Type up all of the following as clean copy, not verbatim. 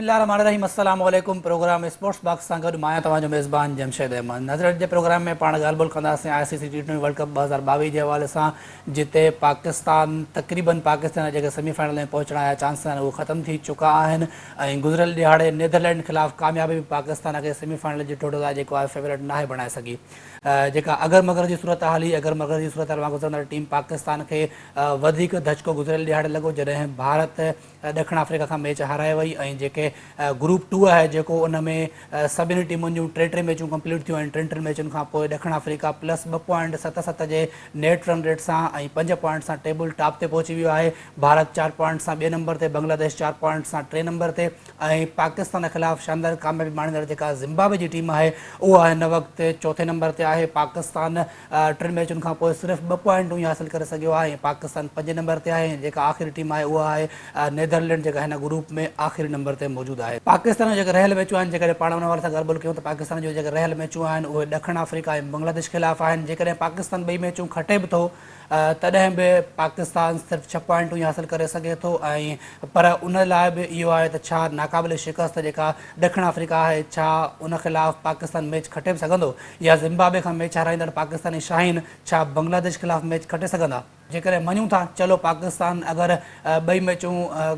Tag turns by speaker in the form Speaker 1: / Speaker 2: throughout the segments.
Speaker 1: बिस्मिल्लाहिर्रहमानिर्रहीम अस्सलाम वालेकुम। प्रोग्राम स्पोर्ट्स बॉक्स सां गॾु मां तव्हांजो मेज़बान जमशेद अहमद। नज़र जे प्रोग्राम में पाण ॻाल्हि ॿोल कंदासीं ICC T20 वर्ल्ड कप 2022 जे हवाले सां, जिते पाकिस्तान तक़रीबन पाकिस्तान जेके सेमीफाइनल में पहुचण जा चांस आहिनि उहे ख़तमु थी चुका आहिनि ऐं गुज़िरियल ॾियारे नीदरलैंड ख़िलाफ़ु कामयाबी भी पाकिस्तान खे सेमीफाइनल जी टोटल आहे जेको आहे फेवरेट नाहे बणाए सघी। जेका अगर मगर जी सूरत हाल हुई, अगर मगर जी सूरत हाल मां गुज़रंदड़ टीम पाकिस्तान खे वधीक धचको गुज़िरियल ॾियारे लॻो जॾहिं भारत ॾखण अफ्रीका खां मैच हाराए वई ऐं जेके ग्रुप 2 आहे जेको उन में सभिनी टीमुनि जूं टे मैचूं कंप्लीट थियूं आहिनि। टिनि मैचुनि खां पोइ ॾखण अफ्रीका +2.77 जे नेट रन रेट सां ऐं 5 पॉइंट सां टेबल टॉप ते पहुची वियो आहे। भारत 4 पॉइंट सां 2 नंबर ते, बांग्लादेश 4 पॉइंट सां 3 नंबर ते ऐं पाकिस्तान के ख़िलाफ़ु शानदार कामयाबी माणींदड़ जेका ज़िम्बाब्वे जी टीम आहे उहा हिन वक़्तु चौथे नंबर ते आहे। पाकिस्तान 3 मैचुनि खां पोइ सिर्फ़ु 2 पॉइंटूं ई हासिल करे सघियो आहे ऐं पाकिस्तान 5 नंबर ते आहे। जेका आख़िरी टीम आहे उहा आहे नीदरलैंड, जेका हिन ग्रुप में आख़िरी नंबर ते मौजूदु आहे। पाकिस्तान जूं जेके रहियल मैचूं आहिनि, जेकॾहिं पाण उन वारे सां ॻाल्हि ॿोल कयूं त पाकिस्तान जूं जेके रहियल मैचूं आहिनि उहे ॾखण अफ्रीका ऐं बांग्लादेश ख़िलाफ़ु आहिनि। जेकॾहिं पाकिस्तान 2 मैचूं खटे बि थो तॾहिं बि पाकिस्तान सिर्फ़ु 6 पॉइंटूं ई हासिल करे सघे थो ऐं पर उन लाइ बि इहो आहे त छा नाक़ाबिल शिकस्त जेका ॾखण अफ्रीका आहे छा उन ख़िलाफ़ु पाकिस्तान मैच खटे बि सघंदो, या ज़िम्बाब्वे खां मैच हाराईंदड़ पाकिस्तानी शाहीन छा बांग्लादेश ख़िलाफ़ु मैच खटे सघंदा। जेकॾहिं मञूं था चलो पाकिस्तान अगरि 2 मैचूं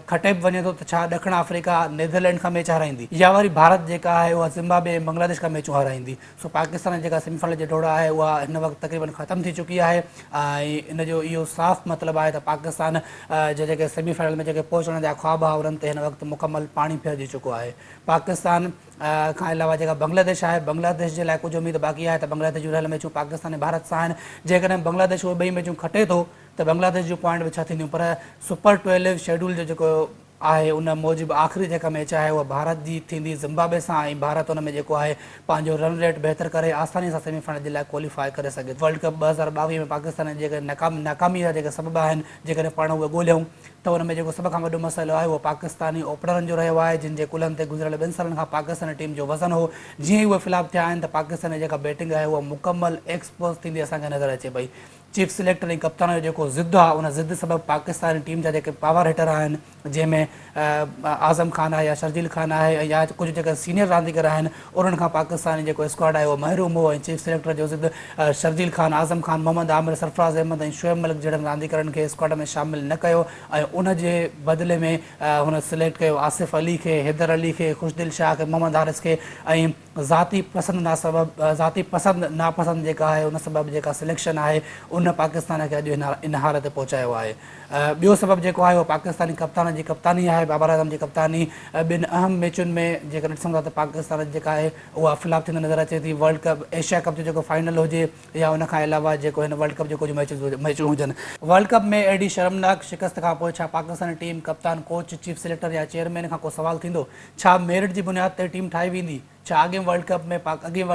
Speaker 1: खटे बि वञे थो त छा ॾखण अफ्रीका नीदरलैंड खां मैच हाराईंदी, या वरी भारत जेका आहे उहा ज़िम्बाब्वे ऐं बांग्लादेश खां मैचूं हाराईंदी। सो पाकिस्तान जेका सेमीफाइनल जी दौड़ आहे उहा हिन वक़्तु तक़रीबन ख़तमु थी चुकी आहे ऐं इन जो इहो साफ़ मतिलबु आहे त पाकिस्तान जे जेके सेमीफाइनल में जेके पहुचण जा ख्वाब आहे उन्हनि ते हिन वक़्तु मुकमल पाणी फेरजी चुको आहे। पाकिस्तान खां अलावा जेका बांग्लादेश आहे, बांग्लादेश जे लाइ कुझु उमेद बाक़ी आहे त बांग्लादेश जूं रहियल मैचूं पाकिस्तान ऐं भारत सां आहिनि। जेकॾहिं बांग्लादेश उहे 2 मैचूं खटे थो त बांग्लादेश जूं पॉइंट बि छा थींदियूं, पर सुपर 12 शेड्यूल जो जेको आहे उन मूजिबि आख़िरी जेका मैच आहे उहा भारत जी थींदी ज़िम्बाब्वे सां ऐं भारत उन में जेको आहे पंहिंजो रन रेट बहितर करे आसानी सां सेमीफाइनल जे लाइ क्वालीफाई करे सघे। वर्ल्ड कप 2022 में पाकिस्तान जे जेके नाकामी जा जेके सबब आहिनि, जेकॾहिं पाण उहे ॻोल्हियूं त उन में जेको सभ खां वॾो मसइलो आहे उहो पाकिस्तानी ओपनरनि जो रहियो आहे, जिन जे कुलनि ते गुज़िरियल 2 सालनि खां पाकिस्तानी टीम जो वज़न हो। जीअं ई उहे फ़िलहाल थिया आहिनि त पाकिस्तान जी जेका बैटिंग आहे उहा मुकमल एक्सपोज़ थींदी असांखे नज़र अचे पई। चीफ सिलेक्टर ऐं कप्तान जो जेको ज़िद आहे उन ज़िद सबबु पाकिस्तानी टीम जा जेके पावर हिटर आहिनि, जंहिंमें आज़म खान आहे या शर्जील खान आहे या कुझु जेके सीनियर रांदीगर आहिनि, उन्हनि खां पाकिस्तानी जेको स्क्वाड आहे उहो महरूम हो ऐं चीफ सिलेक्टर जो ज़िद शर्जील खान, आज़म खान, मोहम्मद आमिर, सरफराज़ अहमद ऐं शुएब मलिक जहिड़नि रांदीगरनि खे स्क्वाड में शामिल न कयो ऐं उन जे बदिले में हुन सिलेक्ट कयो आसिफ़ अली खे, हैदर अली खे, खुशदिल शाह खे, मोहम्मद हारिस खे ऐं ज़ाती पसंदि नापसंदि जेका आहे उन सबबु जेका सिलेक्शन आहे उन पाकिस्तान खे अॼु इन हाल ते पहुचायो आहे। ॿियो सबबु जेको आहे उहो पाकिस्तानी कप्तान जी कप्तानी आहे, बाबर आज़म जी कप्तानी। 2 अहम मैचुनि में जेकर ॾिसूं था त पाकिस्तान जेका आहे उहा फ़िलहाल थींदे नज़र अचे थी। वर्ल्ड कप, एशिया कप जो जेको फाइनल हुजे या उन खां अलावा जेको हिन वर्ल्ड कप जो कुझु मैचूं हुजनि। वर्ल्ड कप में एॾी शर्मनाक शिकस्त खां पोइ छा पाकिस्तानी टीम, कप्तान, कोच, चीफ सिलेक्टर या चेयरमैन खां को सवाल थींदो? छा मेरिट जी बुनियाद ते टीम ठाही वेंदी? छा अॻे वर्ल्ड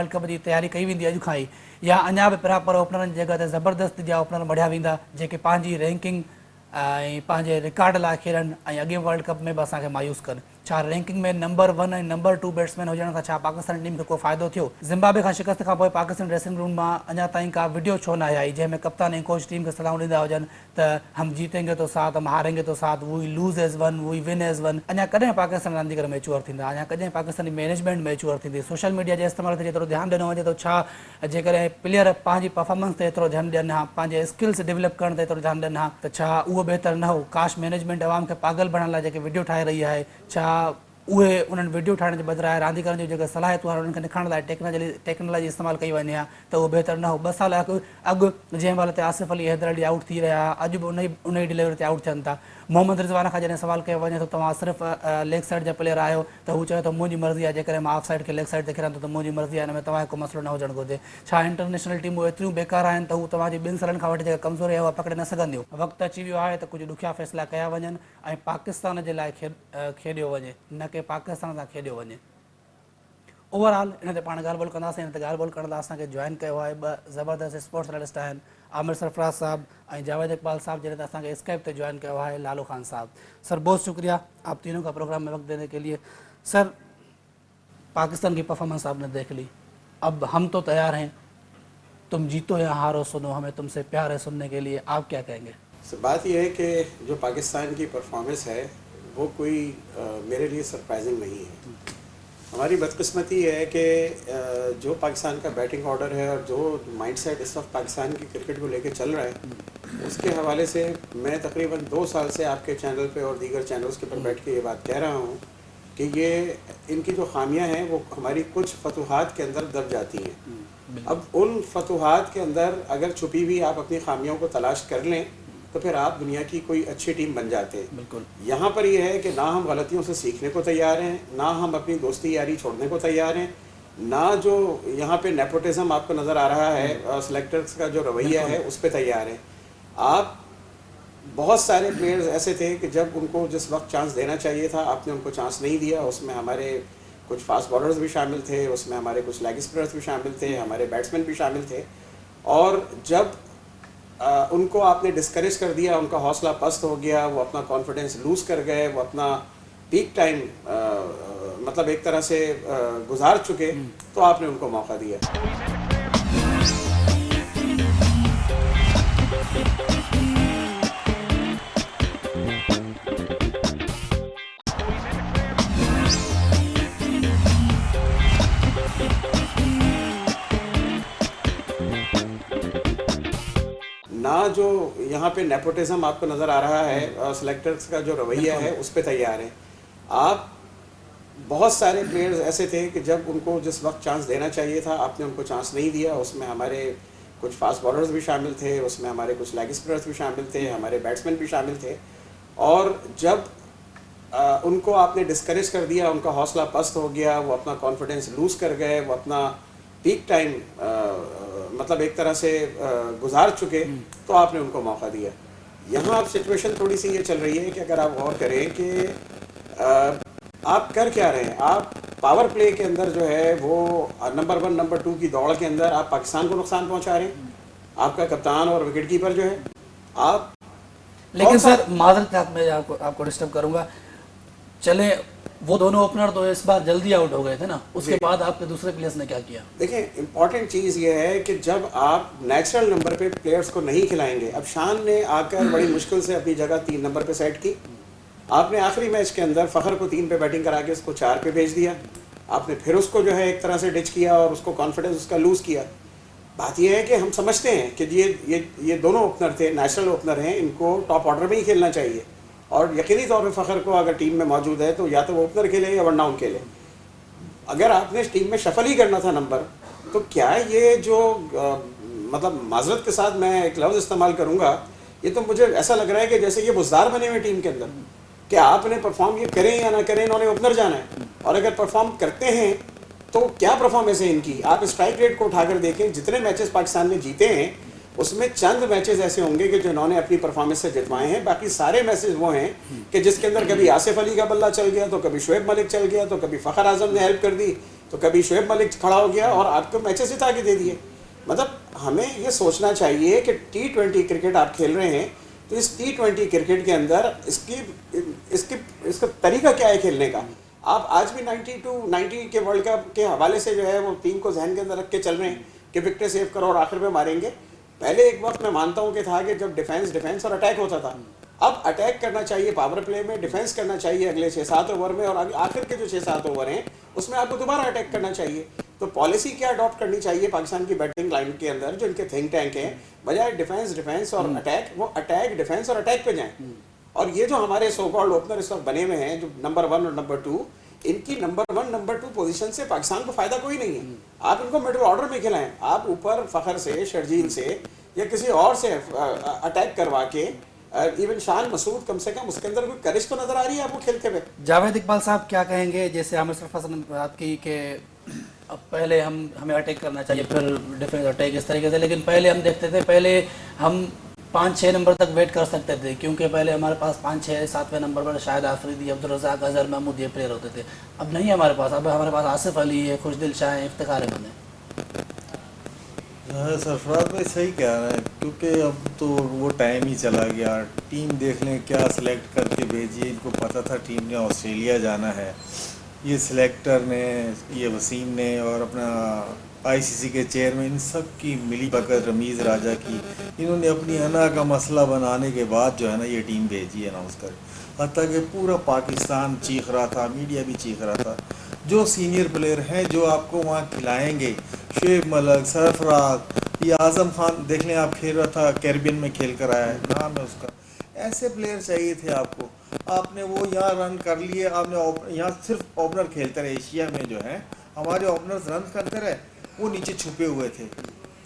Speaker 1: कप जी तयारी कई वेंदी अॼु खां ई, या अञा बि प्रॉपर ओपनरनि जी जॻह ते ज़बरदस्त जा ओपनर मढ़िया वेंदा जेके पंहिंजी रैंकिंग ऐं पंहिंजे रिकॉर्ड लाइ खेॾनि ऐं अॻे वर्ल्ड कप में बि असांखे मायूस कनि? छा रैंकिंग में नंबर 1 ऐं नंबर 2 बैट्समैन हुजण खां छा पाकिस्तानी टीम खे को फ़ाइदो थियो? ज़िम्बाब्वे खां शिकस्त खां पोइ पाकिस्तान ड्रेसिंग रूम मां अञा ताईं का वीडियो छो न आई जंहिंमें कप्तान ऐं कोच टीम खे सलाहूं ॾींदा हुजनि त हम जीतेंगे तो साथ, हम हारेंगे तो साथ, we lose as one, we win as one. अञा कॾहिं पाकिस्तान रांदीगर मैच्योर थींदा? अञा कॾहिं पाकिस्तानी मैनेजमेंट मैच्योर थींदी? सोशल मीडिया जे इस्तेमाल ते जेतिरो ध्यानु ॾिनो वञे थो, छा जेकॾहिं प्लेयर पंहिंजी परफॉर्मेंस ते एतिरो ध्यानु ॾियनि हा, पंहिंजे स्किल्स डेवलप करण ते एतिरो ध्यानु ॾियनि हा, त छा उहो बहितर न हो? काश मैनेजमेंट अवाम खे पागल बणण लाइ जेके वीडियो ठाहे रही आहे, छा उहे उन्हनि वीडियो ठाहिण जे बदिरां रांदीगरनि जूं जेके सलाहियतूं आहिनि उन्हनि खे निखारण लाइ टेक्नोलॉजी इस्तेमालु कई वञे हा त उहो बहितर न हो? 2 साल अॻु जंहिं महिल ते आसिफ़ अली, हैदर अली आउट थी रहिया, अॼु बि उन ई डिलीवरी ते आउट थियनि था। मोहम्मद रिज़वान खां जॾहिं सवाल कयो वञे थो तव्हां सिर्फ़ु लेग साइड जा प्लेयर आहियो त हू चए थो मुंहिंजी मर्ज़ी आहे, जेकॾहिं मां ऑफ साइड खे लेग साइड ते खेॾां थो त मुंहिंजी मर्ज़ी आहे, हिन में तव्हांखे को मसइलो न हुजणु घुरिजे। छा इंटरनेशनल टीमूं एतिरियूं बेकार आहिनि त हू तव्हांजी 2 सालनि खां वठी जेका कमज़ोरी आहे उहा पकिड़े न सघंदियूं? वक़्तु अची वियो आहे त कुझु ॾुखिया फ़ैसिला कया वञनि ऐं पाकिस्तान जे लाइ खेॾियो वञे, न की पाकिस्तान सां खेॾियो वञे। ओवरऑल इन ते पाण ॻाल्हि ॿोल कंदासीं। इन ते ॻाल्हि ॿोल करण लाइ असांखे जॉइन कयो आहे 2 ज़बरदस्त स्पोर्ट्स एनालिस्ट आहिनि, आमिर सरफराज़ साहब ऐं जावेद इकबाल साहब, जैसे असांखे स्काइप पे ज्वाइन किया है लालू खान साहब। सर बहुत शुक्रिया आप तीनों का प्रोग्राम में वक्त देने के लिए। सर पाकिस्तान की परफॉर्मेंस आपने देख ली, अब हम तो तैयार हैं, तुम जीतो या हारो सुनो, हमें तुमसे प्यार है सुनने के लिए, आप क्या कहेंगे?
Speaker 2: बात यह है कि जो पाकिस्तान की परफॉर्मेंस है वो कोई मेरे लिए सरप्राइजिंग नहीं है। हमारी बदकिस्मती है कि जो पाकिस्तान का बैटिंग ऑर्डर है और जो माइंडसेट इस वक्त पाकिस्तान की क्रिकेट को लेकर चल रहा है, उसके हवाले से मैं तकरीबन 2 साल से आपके चैनल पे और दीगर चैनल्स के ऊपर बैठ के ये बात कह रहा हूँ कि ये इनकी जो खामियां हैं वो हमारी कुछ फतूहात के अंदर दब जाती हैं। अब उन फतूहात के अंदर अगर छुपी हुई आप अपनी खामियों को तलाश कर लें तो फिर आप दुनिया की कोई अच्छी टीम बन जाते हैं।
Speaker 1: बिल्कुल।
Speaker 2: यहाँ पर यह है कि ना हम गलतियों से सीखने को तैयार हैं, ना हम अपनी दोस्ती यारी छोड़ने को तैयार हैं, ना जो यहाँ पे नेपोटिज्म आपको नज़र आ रहा है सिलेक्टर्स का जो रवैया है उस पर तैयार हैं। आप बहुत सारे प्लेयर्स ऐसे थे कि जब उनको जिस वक्त चांस देना चाहिए था आपने उनको चांस नहीं दिया। उसमें हमारे कुछ फास्ट बॉलर्स भी शामिल थे, उसमें हमारे कुछ लेग स्पिनर्स भी शामिल थे, हमारे बैट्समैन भी शामिल थे। और जब उनको आपने डिस्करेज कर दिया, उनका हौसला पस्त हो गया, वो अपना कॉन्फिडेंस लूज़ कर गए, वो अपना पीक टाइम मतलब एक तरह से गुजार चुके, तो आपने उनको मौका दिया। ना जो यहाँ पे नेपोटिज्म आपको नज़र आ रहा है सिलेक्टर्स का जो रवैया है उस पर तैयार हैं। आप बहुत सारे प्लेयर्स ऐसे थे कि जब उनको जिस वक्त चांस देना चाहिए था आपने उनको चांस नहीं दिया। उसमें हमारे कुछ फास्ट बॉलर्स भी शामिल थे, उसमें हमारे कुछ लेग स्पिनर्स भी शामिल थे, हमारे बैट्समैन भी शामिल थे। और जब उनको आपने डिस्करेज कर दिया, उनका हौसला पस्त हो गया, वो अपना कॉन्फिडेंस लूज़ कर गए, वो अपना पीक टाइम मतलब एक तरह से गुजार चुके, तो आपने उनको मौका दिया। यहाँ अब सिचुएशन थोड़ी सी ये चल रही है कि अगर आप गौर करें कि आप कर क्या रहे हैं। आप पावर प्ले के अंदर जो है वो नंबर 1 नंबर 2 की दौड़ के अंदर आप पाकिस्तान को नुकसान पहुंचा रहे हैं। आपका कप्तान और विकेट कीपर जो है आप।
Speaker 1: लेकिन सर माजरत मैं आपको डिस्टर्ब करूंगा, चले वो दोनों ओपनर तो इस बार जल्दी आउट हो गए थे ना, उसके बाद आपके दूसरे प्लेयर्स ने क्या किया?
Speaker 2: देखिए, इंपॉर्टेंट चीज़ ये है कि जब आप नेचुरल नंबर पे प्लेयर्स को नहीं खिलाएंगे। अब शान ने आकर बड़ी मुश्किल से अपनी जगह 3 नंबर पे सेट की। आपने आखिरी मैच के अंदर फ़खर को 3 पे बैटिंग करा के उसको 4 पे भेज दिया। आपने फिर उसको जो है एक तरह से डिच किया और उसको कॉन्फिडेंस उसका लूज़ किया। बात यह है कि हम समझते हैं कि ये दोनों ओपनर थे, नेशनल ओपनर हैं, इनको टॉप ऑर्डर में ही खेलना चाहिए। और यकीनी तौर पे फ़खर को अगर टीम में मौजूद है तो या तो वो ओपनर खेले या वन डाउन खेले। अगर आपने टीम में शफल ही करना था नंबर, तो क्या ये जो मतलब माजरत के साथ मैं एक लफ्ज़ इस्तेमाल करूँगा, ये तो मुझे ऐसा लग रहा है कि जैसे ये बुज़दार बने हुए टीम के अंदर कि आपने परफॉर्म ये करें या ना करें, इन्होंने ओपनर जाना है। और अगर परफॉर्म करते हैं तो क्या परफॉर्मेंस है इनकी। आप स्ट्राइक रेट को उठाकर देखें, जितने मैचेस पाकिस्तान ने जीते हैं उसमें चंद मैचेस ऐसे होंगे कि जो इन्होंने अपनी परफॉर्मेंस से जितवाए हैं। बाकी सारे मैचेस वो हैं कि जिसके अंदर कभी आसिफ अली का बल्ला चल गया, तो कभी शुएब मलिक चल गया, तो कभी फ़खर आज़म ने हेल्प कर दी, तो कभी शुएब मलिक खड़ा हो गया और आपको मैचेस जिता के दे दिए। मतलब हमें ये सोचना चाहिए कि T20 क्रिकेट आप खेल रहे हैं, तो इस T20 क्रिकेट के अंदर इसका तरीका क्या है खेलने का। आप आज भी 90 के वर्ल्ड कप के हवाले से जो है वो टीम को जहन के अंदर रख के चल रहे हैं कि विकेट सेव करो और आखिर में मारेंगे। पहले एक वक्त मैं मानता हूं कि था कि जब डिफेंस और अटैक होता था। अब अटैक करना चाहिए पावर प्ले में, डिफेंस करना चाहिए अगले 6-7 ओवर में, और आखिर के जो 6-7 ओवर हैं उसमें आपको दोबारा अटैक करना चाहिए। तो पॉलिसी क्या अडॉप्ट करनी चाहिए पाकिस्तान की बैटिंग लाइन के अंदर, जो इनके थिंक टैंक हैं, बजाय डिफेंस और अटैक, वो अटैक डिफेंस और अटैक पे जाएं। और ये जो हमारे सो कॉल्ड ओपनर इस वक्त बने हुए हैं, जो नंबर 1 और नंबर 2, इनकी नंबर 1 नंबर 2 पोजीशन से पाकिस्तान को फायदा कोई नहीं है। आप इनको मिडिल ऑर्डर में खिलाएं। आप ऊपर फ़खर से, शर्जील से या किसी और से अटैक करवा के, इवन शान मसूद कम से कम उसके अंदर कोई करिश तो नजर आ रही है आपको खेलते हुए।
Speaker 1: जावेद इकबाल साहब क्या कहेंगे? जैसे आमिर सरफराज ने बात की कि अब पहले हमें अटैक करना चाहिए, फिर डिफेंस अटैक, इस तरीके से। लेकिन पहले हम देखते थे, पहले हम 5-6 नंबर तक वेट कर सकते थे, क्योंकि पहले हमारे पास 5-6-7वें नंबर पर शाहिद आफरीदी, अब्दुल रज़ाक, अजहर महमूद ये प्लेयर होते थे। अब नहीं हमारे पास। अब हमारे पास आसिफ अली है, खुशदिल शाह है, इफ्तिखार अहमद है।
Speaker 3: सरफराज भाई सही कह रहे हैं, क्योंकि अब तो वो टाइम ही चला गया। टीम देख लें क्या सिलेक्ट करके भेजी। इनको पता था टीम ने ऑस्ट्रेलिया जाना है। ये सिलेक्टर ने, ये वसीम ने और अपना आईसीसी के चेयरमैन, इन सब की मिली भगत, रमीज़ राजा की, इन्होंने अपनी अना का मसला बनाने के बाद जो है ना ये टीम भेजी है अनाउंस कर। हत्ता कि पूरा पाकिस्तान चीख रहा था, मीडिया भी चीख रहा था। जो सीनियर प्लेयर हैं जो आपको वहाँ खिलाएंगे, शुएब मलिक, सरफराज, ये आज़म खान देख लें, आप खेल रहा था, कैरिबियन में खेल कर आया है, नाम है उसका। ऐसे प्लेयर चाहिए थे आपको। आपने वो यहाँ रन कर लिए, आपने यहाँ सिर्फ ओपनर खेलते रहे। एशिया में जो है हमारे ओपनर्स रन करते रहे, वो नीचे छुपे हुए थे।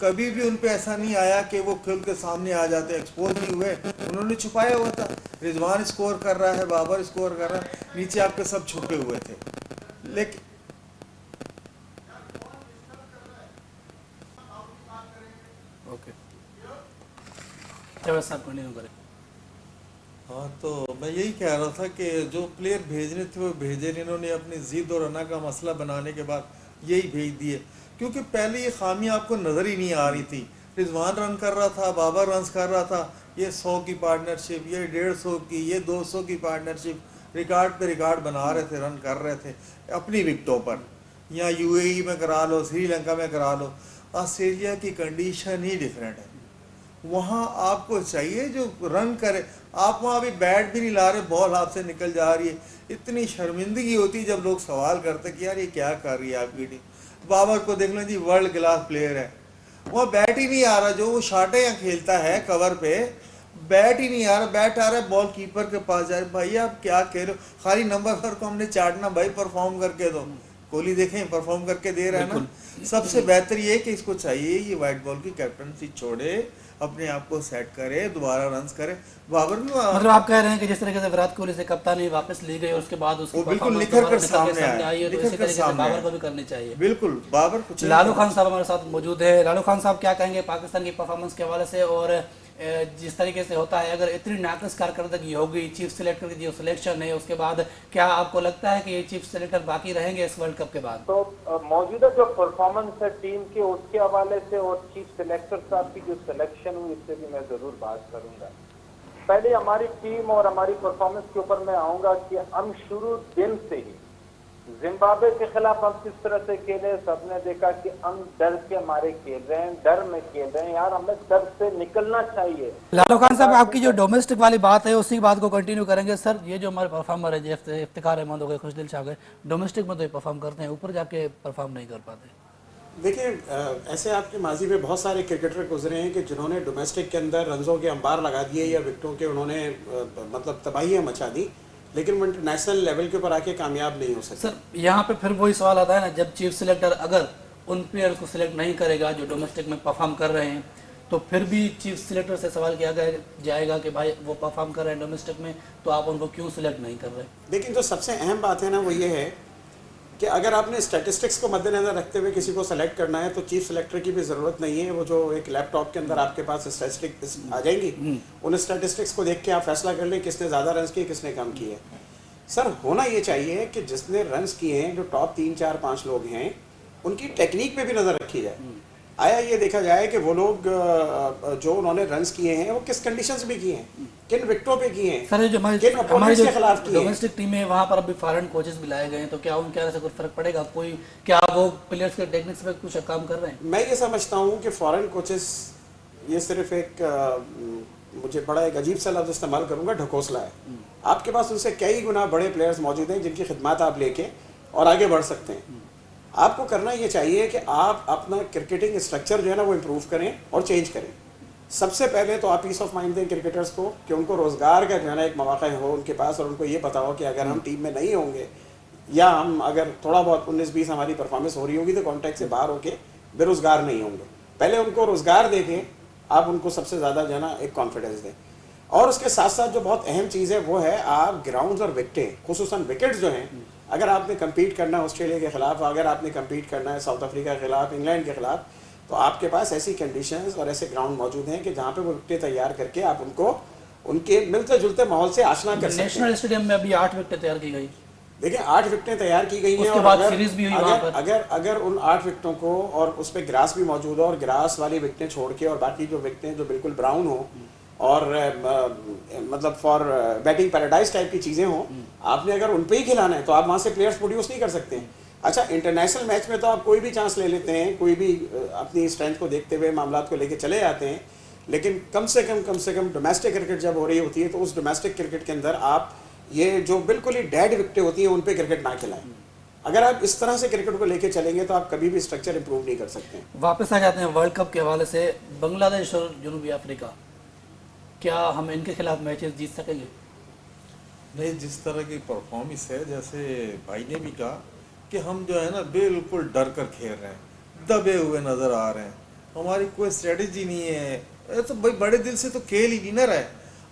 Speaker 3: कभी भी उन पे ऐसा नहीं आया कि वो खेल के सामने आ जाते, एक्सपोज नहीं हुए, उन्होंने छुपाया हुआ था। रिजवान स्कोर कर रहा है, बाबर स्कोर कर रहा है, नीचे आपके सब छुपे हुए थे। लेकिन
Speaker 1: ओके, जावेद साहब कंटिन्यू करें।
Speaker 3: हाँ, तो मैं यही कह रहा था कि जो प्लेयर भेजने थे वो भेजे, इन्होंने अपनी जिद और अना का मसला बनाने के बाद यही भेज दिए, क्योंकि पहले ये खामी आपको नज़र ही नहीं आ रही थी। रिजवान रन कर रहा था, बाबर रन कर रहा था, ये 100 की पार्टनरशिप, ये 150 की, ये 200 की पार्टनरशिप, रिकॉर्ड पे रिकॉर्ड बना रहे थे, रन कर रहे थे अपनी विकटों पर। यहाँ यूएई में करा लो, श्रीलंका में करा लो, ऑस्ट्रेलिया की कंडीशन ही डिफरेंट है। वहाँ आपको चाहिए जो रन करे। आप वहाँ अभी बैट भी नहीं ला रहे, बॉल हाथ से निकल जा रही है। इतनी शर्मिंदगी होती है जब लोग सवाल करते कि यार ये क्या कर रही है आपकी टीम। बाबर को देख लें जी, वर्ल्ड क्लास प्लेयर है, वह बैट ही नहीं आ रहा, जो वो शॉटें यहाँ खेलता है कवर पे, बैट ही नहीं आ रहा। बैट आ रहा है, बॉल कीपर के पास जाए। भाई आप क्या कह रहे हो, खाली नंबर पर को हमने चाटना, भाई परफॉर्म करके दो। कोहली देखें परफॉर्म करके दे रहा है ना। सबसे बेहतर ये है कि इसको चाहिए ये वाइट बॉल की कैप्टनसी छोड़े, अपने आप को सेट करे, दोबारा रन करे। बाबर भी
Speaker 1: मतलब आप कह रहे हैं कि जिस तरीके से विराट कोहली से कप्तानी वापस ली गई और उसके बाद उसकी
Speaker 3: वो बिल्कुल
Speaker 1: परफॉर्मेंस
Speaker 3: निखर कर
Speaker 1: दोबारा
Speaker 3: सामने
Speaker 1: आई है, तो इसी तरीके से बाबर को भी करनी चाहिए।
Speaker 3: बिल्कुल बाबर कुछ
Speaker 1: लालू खान साहब हमारे साथ मौजूद है। लालू खान साहब, क्या कहेंगे पाकिस्तान की परफॉर्मेंस के हवाले से, और जिस तरीके से होता है, अगर इतनी नाकस कारकर्दगी होगी, चीफ सिलेक्टर की जो सिलेक्शन है उसके बाद, क्या आपको लगता है कि ये चीफ सिलेक्टर बाकी रहेंगे इस वर्ल्ड कप के बाद?
Speaker 4: तो मौजूदा जो परफॉर्मेंस है टीम के, उसके हवाले से और चीफ सिलेक्टर साहब की जो सिलेक्शन हुई, इससे भी मैं जरूर बात करूंगा। पहले हमारी टीम और हमारी परफॉर्मेंस के ऊपर मैं आऊंगा कि हम शुरू दिन से ही जिम्बाब्वे के खिलाफ हम किस तरह से खेले। सबने देखा कि हम डर के मारे खेल रहे हैं, डर में खेल रहे हैं। यार हमें डर से निकलना चाहिए।
Speaker 1: लालू खान साहब, आपकी जो डोमेस्टिक वाली बात है उसी बात को कंटिन्यू करेंगे। सर, ये जो हमारे परफॉर्मर है, इफ्तिखार अहमद हो गए, खुशदिल शाह गए, डोमेस्टिक में तो ये परफॉर्म करते हैं, ऊपर जाके परफॉर्म नहीं कर पाते।
Speaker 2: देखिए, ऐसे आपके माजी में बहुत सारे क्रिकेटर गुजरे हैं कि जिन्होंने डोमेस्टिक के अंदर रनों के अंबार लगा दिए या विकेटों के उन्होंने मतलब तबाहियाँ मचा दी, लेकिन वो इंटरनेशनल लेवल के ऊपर आके कामयाब नहीं हो सकते।
Speaker 1: सर, यहाँ पे फिर वही सवाल आता है ना, जब चीफ सिलेक्टर अगर उन प्लेयर्स को सिलेक्ट नहीं करेगा जो डोमेस्टिक में परफॉर्म कर रहे हैं, तो फिर भी चीफ सिलेक्टर से सवाल किया जाएगा कि भाई वो परफॉर्म कर रहे हैं डोमेस्टिक में, तो आप उनको क्यों सिलेक्ट नहीं कर रहे?
Speaker 2: लेकिन जो सबसे अहम बात है ना, वो ये है कि अगर आपने स्टैटिस्टिक्स को मद्देनजर रखते हुए किसी को सेलेक्ट करना है, तो चीफ सेलेक्टर की भी ज़रूरत नहीं है। वो जो एक लैपटॉप के अंदर आपके पास स्टैटिस्टिक्स आ जाएंगी, उन स्टैटिस्टिक्स को देख के आप फैसला कर लें किसने ज़्यादा रन किए, किसने कम किए। सर, होना ये चाहिए कि जिसने रन्स किए हैं, जो टॉप 3, 4, 5 लोग हैं, उनकी टेक्निक पे भी नज़र रखी जाए। आया ये देखा जाए कि वो लोग जो उन्होंने रन्स किए हैं वो किस कंडीशंस में किए हैं, किन विकेटों पे किए हैं,
Speaker 1: सर, जो
Speaker 2: किन
Speaker 1: हमारी
Speaker 2: opponents के खिलाफ किए हैं।
Speaker 1: डोमेस्टिक टीम है, वहाँ पर अभी फॉरेन कोचेस भी लाए गए हैं, तो क्या उनके आने से कुछ फर्क पड़ेगा? कोई क्या वो प्लेयर्स के टेक्निक्स पे कुछ काम कर रहे हैं?
Speaker 2: मैं ये समझता हूँ कि फॉरेन कोचेस ये सिर्फ एक मुझे बड़ा एक अजीब सा लफ्ज़ इस्तेमाल करूँगा, ढकोसला है। आपके पास उनसे कई गुना बड़े प्लेयर्स मौजूद हैं जिनकी खिदमत आप लेके और आगे बढ़ सकते हैं। आपको करना ये चाहिए कि आप अपना क्रिकेटिंग स्ट्रक्चर जो है ना वो इम्प्रूव करें और चेंज करें। सबसे पहले तो आप पीस ऑफ माइंड दें क्रिकेटर्स को कि उनको रोज़गार का जो है ना एक मौका हो उनके पास, और उनको ये पता हो कि अगर हम टीम में नहीं होंगे या हम अगर थोड़ा बहुत 19-20 हमारी परफॉर्मेंस हो रही होगी तो कॉन्टैक्ट से बाहर होके बेरोज़गार नहीं होंगे। पहले उनको रोज़गार दे के आप उनको सबसे ज़्यादा जो है ना एक कॉन्फिडेंस दें। और उसके साथ साथ जो बहुत अहम चीज़ है वो है आप ग्राउंड्स और विकेटें, खुसूसन विकेट्स जो हैं, अगर आपने कम्पीट करना है ऑस्ट्रेलिया के खिलाफ, अगर आपने कम्पीट करना है साउथ अफ्रीका के खिलाफ, इंग्लैंड के खिलाफ, तो आपके पास ऐसी कंडीशंस और ऐसे ग्राउंड मौजूद हैं कि जहाँ पे वो विकेटें तैयार करके आप उनको उनके मिलते जुलते माहौल से आशना कर सकते हैं।
Speaker 1: नेशनल स्टेडियम में अभी 8 विकेटें तैयार की गई।
Speaker 2: देखिए 8 विकेटें तैयार की गई हैं,
Speaker 1: उसके
Speaker 2: और
Speaker 1: बाद
Speaker 2: अगर
Speaker 1: सीरीज भी हुई वहाँ पर।
Speaker 2: अगर उन 8 विकेटों को, और उस पर ग्रास भी मौजूद हो, और ग्रास वाली विकेटें छोड़ के और बाकी जो विकेटें जो बिल्कुल ब्राउन हो और मतलब फॉर बैटिंग पैराडाइज टाइप की चीज़ें हों, आपने अगर उन पे ही खिलाना है तो आप वहाँ से प्लेयर्स प्रोड्यूस नहीं कर सकते हैं। अच्छा, इंटरनेशनल मैच में तो आप कोई भी चांस ले लेते हैं, कोई भी अपनी स्ट्रेंथ को देखते हुए मामलात को लेके चले जाते हैं, लेकिन कम से कम डोमेस्टिक क्रिकेट जब हो रही होती है तो उस डोमेस्टिक क्रिकेट के अंदर आप ये जो बिल्कुल ही डेड विकेटें होती हैं उन पे क्रिकेट ना खिलाएं। अगर आप इस तरह से क्रिकेट को लेके चलेंगे तो आप कभी भी स्ट्रक्चर इंप्रूव नहीं कर सकते हैं।
Speaker 1: वापस आ जाते हैं वर्ल्ड कप के हवाले से, बांग्लादेश और जनूबी अफ्रीका, क्या हम इनके खिलाफ मैचेस जीत सकेंगे?
Speaker 3: नहीं, जिस तरह की परफॉर्मेंस है, जैसे भाई ने भी कहा कि हम जो है ना बिल्कुल डर कर खेल रहे हैं, दबे हुए नज़र आ रहे हैं, हमारी कोई स्ट्रेटजी नहीं है। ये तो भाई बड़े दिल से तो खेल ही नहीं ना रहे,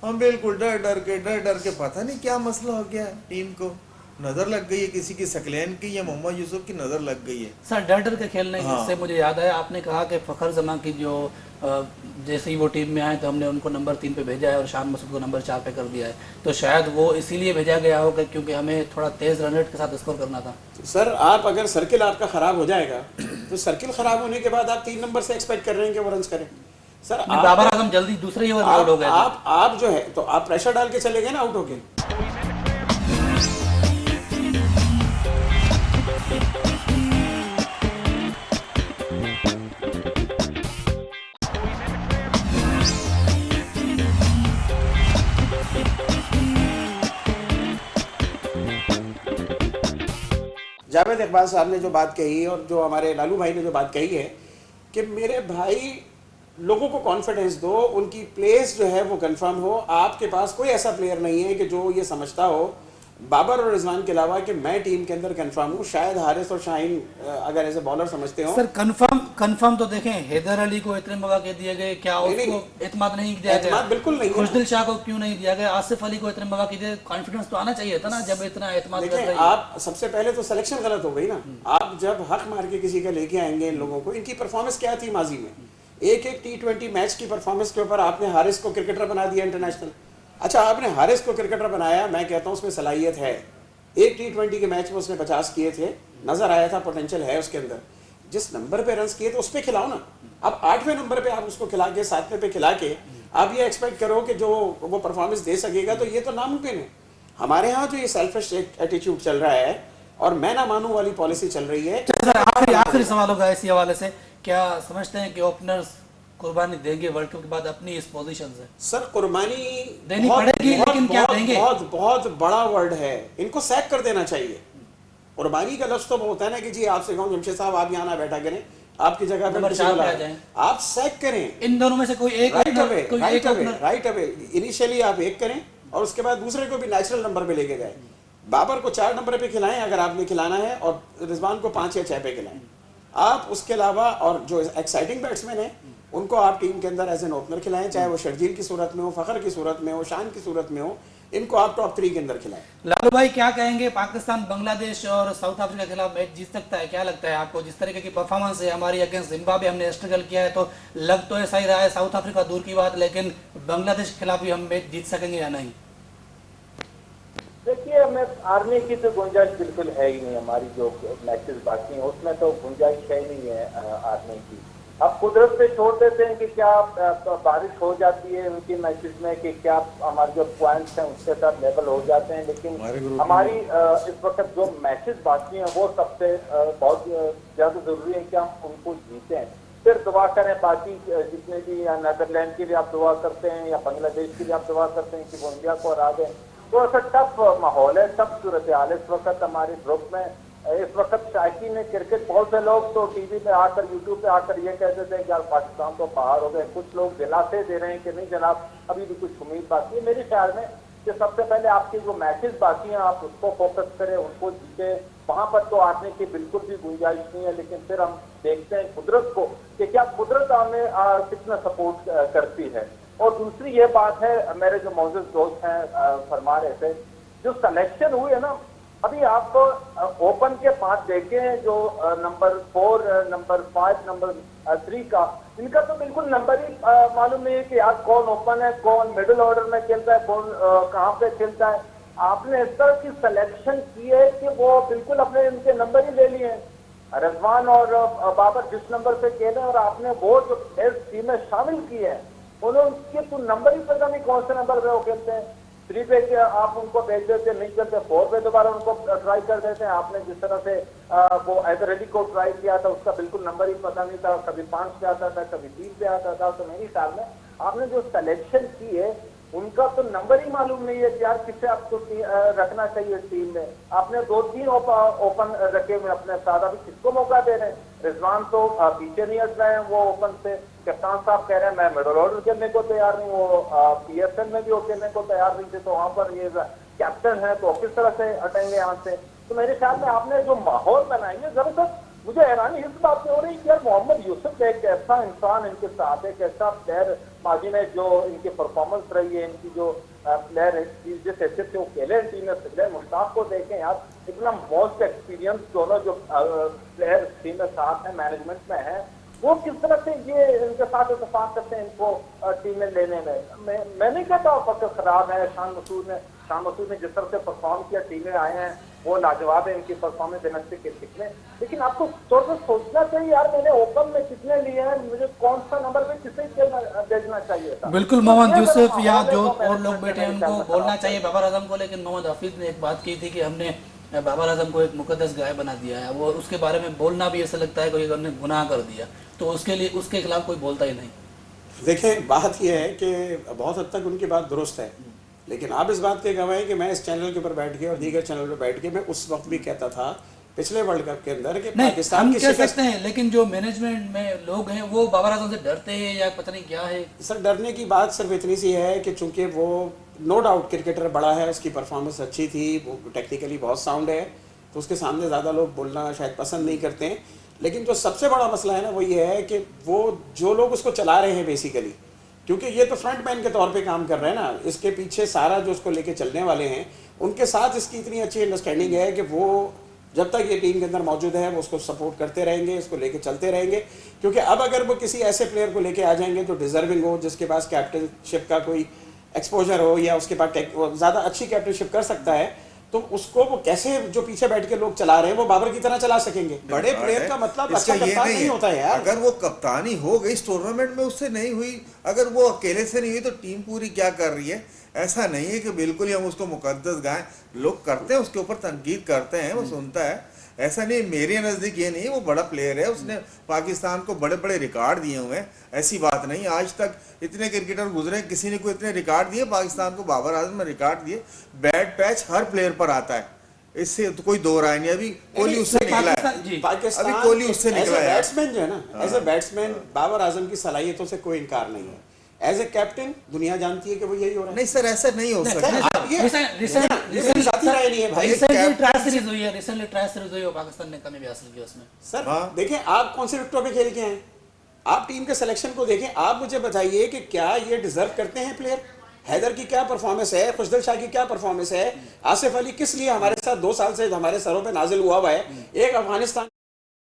Speaker 3: हम बिल्कुल डर डर के पता नहीं क्या मसला हो गया है, टीम को नज़र लग गई है किसी की, सकलैन की या मोहम्मद यूसुफ की नज़र लग गई है।
Speaker 1: सर डर के खेलने से मुझे याद आया, आपने कहा कि फ़खर जमा की जो जैसे ही वो टीम में आए तो हमने उनको नंबर 3 पे भेजा है और शान मसूद को नंबर 4 पे कर दिया है, तो शायद वो इसीलिए भेजा गया होगा क्योंकि हमें थोड़ा तेज़ रन रेट के साथ स्कोर करना था।
Speaker 2: सर आप अगर सर्किल आपका ख़राब हो जाएगा तो सर्किल ख़राब होने के बाद आप 3 नंबर से एक्सपेक्ट कर रहे हैं कि वो रन करें। सर
Speaker 1: बाबर आजम जल्दी दूसरे ही ओवर में आउट हो गए।
Speaker 2: आप जो है तो आप प्रेशर डाल के चले गए ना आउट हो गए। जावेद इकबाल साहब ने जो बात कही और जो हमारे लालू भाई ने जो बात कही है कि मेरे भाई लोगों को कॉन्फिडेंस दो, उनकी प्लेस जो है वो कंफर्म हो। आपके पास कोई ऐसा प्लेयर नहीं है कि जो ये समझता हो बाबर और रिजवान के अलावा कि मैं टीम के अंदर कंफर्म हूँ। शायद हारिस और शाहीन अगर एज ए बॉलर समझते हो।
Speaker 1: सर कंफर्म तो देखें, हैदर अली को इतने मौके दिए गए, क्या उसको एतमाद नहीं दिया गया?
Speaker 2: बिल्कुल नहीं।
Speaker 1: खुशदिल शाह को क्यों नहीं दिया गया? आसिफ अली को इतने मौके दिए, कॉन्फिडेंस तो आना चाहिए था ना जब इतना एतमाद कर रहे हैं।
Speaker 2: आप सबसे पहले तो सिलेक्शन गलत हो गई ना। आप जब हक मार के किसी का लेके आएंगे इन लोगों को, इनकी परफॉर्मेंस क्या थी माजी में? एक T20 मैच की परफॉर्मेंस के ऊपर आपने हारिस को क्रिकेटर बना दिया इंटरनेशनल। अच्छा, आपने हारिस को क्रिकेटर बनाया, मैं कहता हूँ उसमें सलाहियत है। एक T20 के मैच में उसने 50 किए थे, नजर आया था पोटेंशियल है उसके अंदर। जिस नंबर पे रन किए तो उस पर खिलाओ ना। अब 8वें नंबर पे आप उसको खिला के 7वें पे खिला के आप ये एक्सपेक्ट करो कि जो वो परफॉर्मेंस दे सकेगा, तो ये तो नामुमकिन है। हमारे यहाँ जो ये सेल्फिश एटीट्यूड चल रहा है और मैं ना मानूं वाली पॉलिसी चल रही है।
Speaker 1: सर आखिरी सवाल होगा इसी हवाले से, क्या समझते हैं कि ओपनर्स कुर्बानी देंगे वर्ल्ड कप के बाद अपनी इस पोजीशन से?
Speaker 2: सर कुर्बानी
Speaker 1: देनी पड़ेगी, लेकिन क्या देंगे?
Speaker 2: बहुत बड़ा वर्ड है, इनको सैक कर देना चाहिए। कुर्बानी का लफ्ज तो होता है ना कि जी आपसे कहूँ जमशेद साहब आप यहाँ ना बैठा करें, आपकी जगह पे आप सैक करें।
Speaker 1: इन दोनों में से कोई एक
Speaker 2: राइट अवे इनिशियली आप एक करें और उसके बाद दूसरे को भी नेचुरल नंबर पे लेके जाए। बाबर को 4 नंबर पे खिलाएं अगर आपने खिलाना है, और रिजवान को 5 या 6 पे खिलाएं आप। उसके अलावा और जो एक्साइटिंग बैट्समैन है उनको आप टीम के अंदर एज एन ओपनर खिलाएं, चाहे वो शर्जील की सूरत में हो, फखर की सूरत में हो, शान की सूरत में हो, इनको आप टॉप 3 के अंदर खिलाएं।
Speaker 1: लालू भाई क्या कहेंगे, पाकिस्तान बांग्लादेश और साउथ अफ्रीका के खिलाफ मैच जीत सकता है? क्या लगता है आपको? जिस तरीके की परफॉर्मेंस है हमारी अगेंस्ट जिम्बाब्वे, हमने स्ट्रगल किया है, तो लग तो ऐसा ही रहा है, साउथ अफ्रीका दूर की बात, लेकिन बांग्लादेश के खिलाफ भी हम मैच जीत सकेंगे या नहीं?
Speaker 4: देखिए, हमें हारने की तो गुंजाइश बिल्कुल है ही नहीं। हमारी जो मैचेस बाकी हैं उसमें तो गुंजाइश है ही नहीं है हारने की। अब कुदरत पे छोड़ देते हैं कि क्या बारिश हो जाती है उनकी मैचेस में, कि क्या हमारे जो पॉइंट्स हैं उसके साथ लेवल हो जाते हैं, लेकिन हमारी इस वक्त जो मैचेस बाकी हैं वो सबसे बहुत ज़्यादा ज़रूरी है कि हम उनको जीतें। फिर दुआ करें बाकी जितने भी, या नीदरलैंड के लिए आप दुआ करते हैं या बांग्लादेश के लिए आप दुआ करते हैं कि वो इंडिया को हरा दें। थोड़ा सा टफ माहौल है, टफ सूरत हाल इस वक्त हमारे ग्रुप में। इस वक्त शायकीन ने क्रिकेट, बहुत से लोग तो टीवी पे आकर, यूट्यूब पे आकर ये कहते थे कि यार पाकिस्तान तो बाहर हो गए। कुछ लोग दिलासे दे रहे हैं कि नहीं जनाब अभी भी कुछ उम्मीद बाकी है। मेरे ख्याल में कि सबसे पहले आपके जो मैचेस बाकी हैं आप उसको फोकस करें, उनको जीते। वहां पर तो आने की बिल्कुल भी गुंजाइश नहीं है, लेकिन फिर हम देखते हैं कुदरत को कि क्या कुदरत हमें कितना सपोर्ट करती है। और दूसरी ये बात है, मेरे जो मौजूद दोस्त हैं फरमा रहे थे, जो सिलेक्शन हुई है ना, अभी आप ओपन के 5 देखें जो नंबर 4, नंबर 5, नंबर 3 का, इनका तो बिल्कुल नंबर ही मालूम नहीं है कि यार कौन ओपन है, कौन मिडिल ऑर्डर में खेलता है, कौन कहाँ पे खेलता है। आपने इस तरह की सिलेक्शन की है कि वो बिल्कुल अपने इनके नंबर ही ले लिए हैं। रिजवान और बाबर जिस नंबर पे खेले और आपने वो जो टीम में शामिल किए हैं उन्होंने तो नंबर ही पता नहीं कौन से नंबर पे वो खेलते हैं। 3 पे आप उनको भेज देते, नहीं चलते 4 पे दोबारा उनको ट्राई कर देते हैं। आपने जिस तरह से वो हैदर अली को ट्राई किया था उसका बिल्कुल नंबर ही पता नहीं था, कभी 5 पे आता था, कभी 3 पे आता था। तो मेरे ख्याल में आपने जो सिलेक्शन की है उनका तो नंबर ही मालूम नहीं है कि यार किसे आपको रखना चाहिए टीम में। आपने 2-3 ओपन रखे हुए अपने साथ, अभी किसको मौका दे रहे हैं? रिजवान तो पीछे नहीं हट रहे हैं वो ओपन से। कप्तान साहब कह रहे हैं मैं मिडल ऑर्डर खेलने को तैयार नहीं, वो PSL में भी वो खेलने को तैयार नहीं थे, तो वहां पर ये कैप्टन है तो किस तरह से हटेंगे यहाँ से? तो मेरे ख्याल में आपने जो माहौल बनाएंगे, जबरदस्त मुझे हैरानी इस बात से हो रही है कि यार मोहम्मद यूसुफ एक ऐसा इंसान इनके साथ, एक ऐसा प्लेयर माजी में जो इनकी परफॉर्मेंस रही है, इनकी जो प्लेयर जिस हैसियत से वो खेले टीम में, सिद्दीक मुश्ताक को देखें यार, इतना मोस्ट एक्सपीरियंस दोनों जो प्लेयर टीम में साथ है, मैनेजमेंट में है, वो किस तरह से ये इनके साथ इत्तेफाक करते हैं इनको टीम में लेने में। मैं नहीं कहता फक्त खराब है शान मसूद ने जिस तरह से परफॉर्म किया, टीमें आए हैं वो लाजवाब है इनकी परफॉर्मेंस डोमेस्टिक क्रिकेट में, लेकिन आपको थोड़ा सा सोचना चाहिए यार मैंने ओपन में कितने लिए हैं, मुझे कौन सा नंबर पे किसे भेजना चाहिए था।
Speaker 1: बिल्कुल मोहम्मद यूसुफ या जो और लोग बैठे हैं उनको बोलना चाहिए बाबर आजम को, लेकिन मोहम्मद हफीज ने एक बात की थी कि हमने बाबर आजम को एक मुकद्दस गाय बना दिया है, वो उसके बारे में बोलना भी ऐसा लगता है कि हमने गुनाह कर दिया, तो उसके लिए उसके खिलाफ कोई बोलता ही नहीं।
Speaker 2: देखें बात यह है कि बहुत हद तक उनकी बात दुरुस्त है, लेकिन आप इस बात के गवाह हैं कि मैं इस चैनल के ऊपर बैठ के और दीगर चैनल पर बैठ के मैं उस वक्त भी कहता था पिछले वर्ल्ड कप के अंदर कि
Speaker 1: नहीं
Speaker 2: पाकिस्तान
Speaker 1: हम
Speaker 2: की
Speaker 1: कह
Speaker 2: शिकस्त,
Speaker 1: सकते हैं, लेकिन जो मैनेजमेंट में लोग हैं वो बाबर आजम से डरते हैं या पता नहीं क्या है।
Speaker 2: सर डरने की बात सिर्फ इतनी सी है कि चूंकि वो नो डाउट क्रिकेटर बड़ा है, उसकी परफॉर्मेंस अच्छी थी, वो टेक्निकली बहुत साउंड है, तो उसके सामने ज़्यादा लोग बोलना शायद पसंद नहीं करते हैं, लेकिन जो सबसे बड़ा मसला है ना वो ये है कि वो जो लोग उसको चला रहे हैं बेसिकली, क्योंकि ये तो फ्रंट मैन के तौर पे काम कर रहे हैं ना, इसके पीछे सारा जो उसको लेके चलने वाले हैं उनके साथ इसकी इतनी अच्छी अंडरस्टैंडिंग है कि वो जब तक ये टीम के अंदर मौजूद है वो उसको सपोर्ट करते रहेंगे, इसको लेके चलते रहेंगे, क्योंकि अब अगर वो किसी ऐसे प्लेयर को लेके आ जाएंगे जो डिजर्विंग हो, जिसके पास कैप्टनशिप का कोई एक्सपोजर हो या उसके पास ज़्यादा अच्छी कैप्टनशिप कर सकता है, तो उसको वो कैसे जो पीछे बैठ के लोग चला रहे हैं वो बाबर की तरह चला सकेंगे। बड़े प्लेयर का मतलब अच्छा कप्तान नहीं होता है यार।
Speaker 3: अगर वो कप्तानी हो गई इस टूर्नामेंट में उससे नहीं हुई, अगर वो अकेले से नहीं हुई तो टीम पूरी क्या कर रही है? ऐसा नहीं है कि बिल्कुल ही हम उसको मुकद्दस गाएं, लोग करते हैं उसके ऊपर तनकीद करते हैं, वो सुनता है, ऐसा नहीं, मेरे नज़दीक ये नहीं, वो बड़ा प्लेयर है, उसने पाकिस्तान को बड़े बड़े रिकॉर्ड दिए हुए हैं, ऐसी बात नहीं, आज तक इतने क्रिकेटर गुजरे किसी ने कोई इतने रिकॉर्ड दिए पाकिस्तान को, बाबर आजम ने रिकॉर्ड दिए, बैड पैच हर प्लेयर पर आता है, इससे तो कोई दो राय नहीं। अभी कोहली उससे निकला है,
Speaker 2: पाकिस्तान
Speaker 3: अभी कोहली उससे निकला है,
Speaker 2: बैट्समैन जो है ना, as a batsman Babar Azam की सलाहियतों से कोई इनकार नहीं है, एज ए कैप्टन दुनिया जानती है कि वो यही हो रहा है।
Speaker 3: नहीं सर ऐसा नहीं हो सकता,
Speaker 2: ये साथी राय नहीं है भाई।
Speaker 1: रिसेंटली ट्राई सीरीज हुई है, पाकिस्तान ने कामयाबी हासिल की उसमें।
Speaker 2: सर देखें आप कौन से विकेटों पे खेल के हैं, आप टीम के सिलेक्शन को देखें, आप मुझे बताइए कि क्या ये डिजर्व करते हैं प्लेयर? हैदर की क्या परफॉर्मेंस है, खुशदिल शाह की क्या परफॉर्मेंस है, आसिफ अली किस लिए हमारे साथ 2 साल से हमारे सरों पे नाजिल हुआ है, एक अफगानिस्तान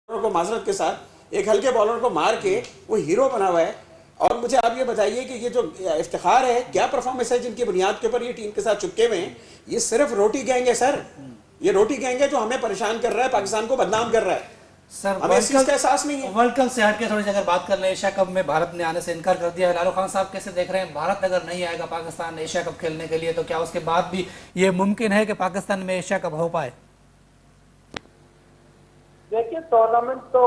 Speaker 2: को माजरत के साथ एक हल्के बॉलर को मार के वो हीरो बना हुआ है, और मुझे आप ये बताइए कि ये जो इफ्तिखार है क्या परफॉर्मेंस है जिनकी बुनियाद के ऊपर ये टीम के साथ चुपके हुए हैं? ये सिर्फ रोटी गैंग है सर, ये रोटी गैंग है जो हमें परेशान कर रहा है, पाकिस्तान को बदनाम कर रहा है।
Speaker 1: सर
Speaker 2: हमें इस चीज का एहसास नहीं है।
Speaker 1: वर्ल्ड कप से हटके थोड़ी सी अगर बात कर लें, एशिया कप में भारत ने आने से इनकार कर दिया है, लालू खान साहब कैसे देख रहे हैं? भारत अगर नहीं आएगा पाकिस्तान एशिया कप खेलने के लिए, तो क्या उसके बाद भी ये मुमकिन है कि पाकिस्तान में एशिया कप हो पाए?
Speaker 4: देखिए टूर्नामेंट तो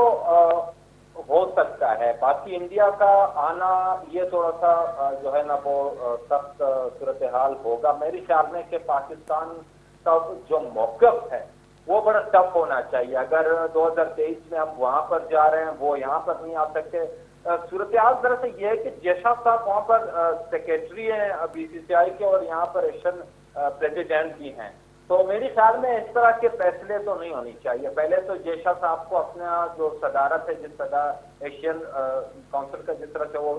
Speaker 4: हो सकता है, बाकी इंडिया का आना ये थोड़ा सा जो है ना वो सख्त सूरत हाल होगा। मेरे ख्याल में कि पाकिस्तान का जो मौक़िफ़ है वो बड़ा टफ होना चाहिए। अगर 2023 में हम वहां पर जा रहे हैं, वो यहाँ पर नहीं आ सकते। सूरत हाल दरअसल ये है कि जैशा साहब वहाँ पर सेक्रेटरी हैं BCCI के और यहाँ पर एशियन प्रेसिडेंट भी हैं, तो मेरे ख्याल में इस तरह के फैसले तो नहीं होनी चाहिए। पहले तो जैशा साहब को अपना जो सदारत है, जिस सदा एशियन काउंसिल का जिस तरह से वो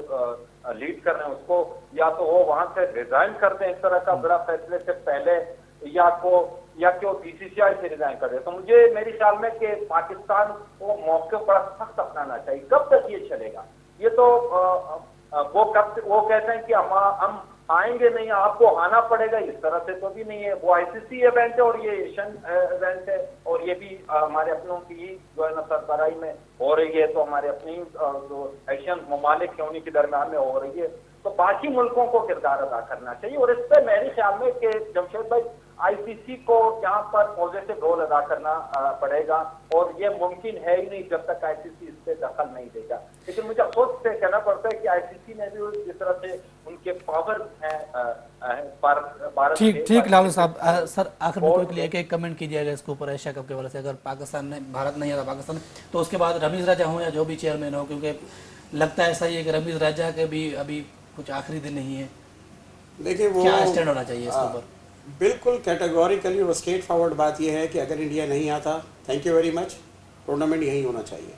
Speaker 4: लीड कर रहे हैं, उसको या तो वो वहां से रिजाइन कर दें इस तरह का बड़ा फैसले से पहले, या कि वो BCCI से रिजाइन कर दे। तो मुझे मेरे ख्याल में कि पाकिस्तान को मौके पर सख्त अपनाना चाहिए। कब तक ये चलेगा? ये तो वो कहते हैं कि हम आएंगे नहीं, आपको आना पड़ेगा, इस तरह से तो भी नहीं है। वो ICC इवेंट है और ये एशियन इवेंट है, और ये भी हमारे अपनों की जो है ना सरबराही में हो रही है, तो हमारे अपनी जो एशियन ममालिक हैं उन्हीं के दरमियान में हो रही है, तो बाकी मुल्कों को किरदार अदा करना चाहिए। और इस पर मेरे ख्याल में कि जमशेद भाई आईसीसी को यहाँ पर पॉजिटिव रोल अदा करना पड़ेगा, और ये मुमकिन है ही नहीं जब तक आईसीसी इस पे दखल नहीं देगा। लेकिन मुझे खुद से कहना पड़ता है कि आईसीसी ने भी जिस तरह से उनके पावर हैं भारत
Speaker 1: ठीक लालू साहब, सर आखिर में कोई लिए एक कमेंट कीजिएगा इसके ऊपर एशिया कप के वाले से। अगर पाकिस्तान ने, भारत नहीं आता पाकिस्तान, तो उसके बाद रमीज राजा हो या जो भी चेयरमैन हो, क्योंकि लगता है ऐसा ही है कि रमीज राजा के भी अभी कुछ आखिरी दिन नहीं है,
Speaker 2: देखिए वो
Speaker 1: क्या स्टैंड होना चाहिए इसके ऊपर?
Speaker 2: बिल्कुल कैटेगोरिकली और स्ट्रेट फॉरवर्ड बात यह है कि अगर इंडिया नहीं आता, thank you very much, tournament यही होना चाहिए।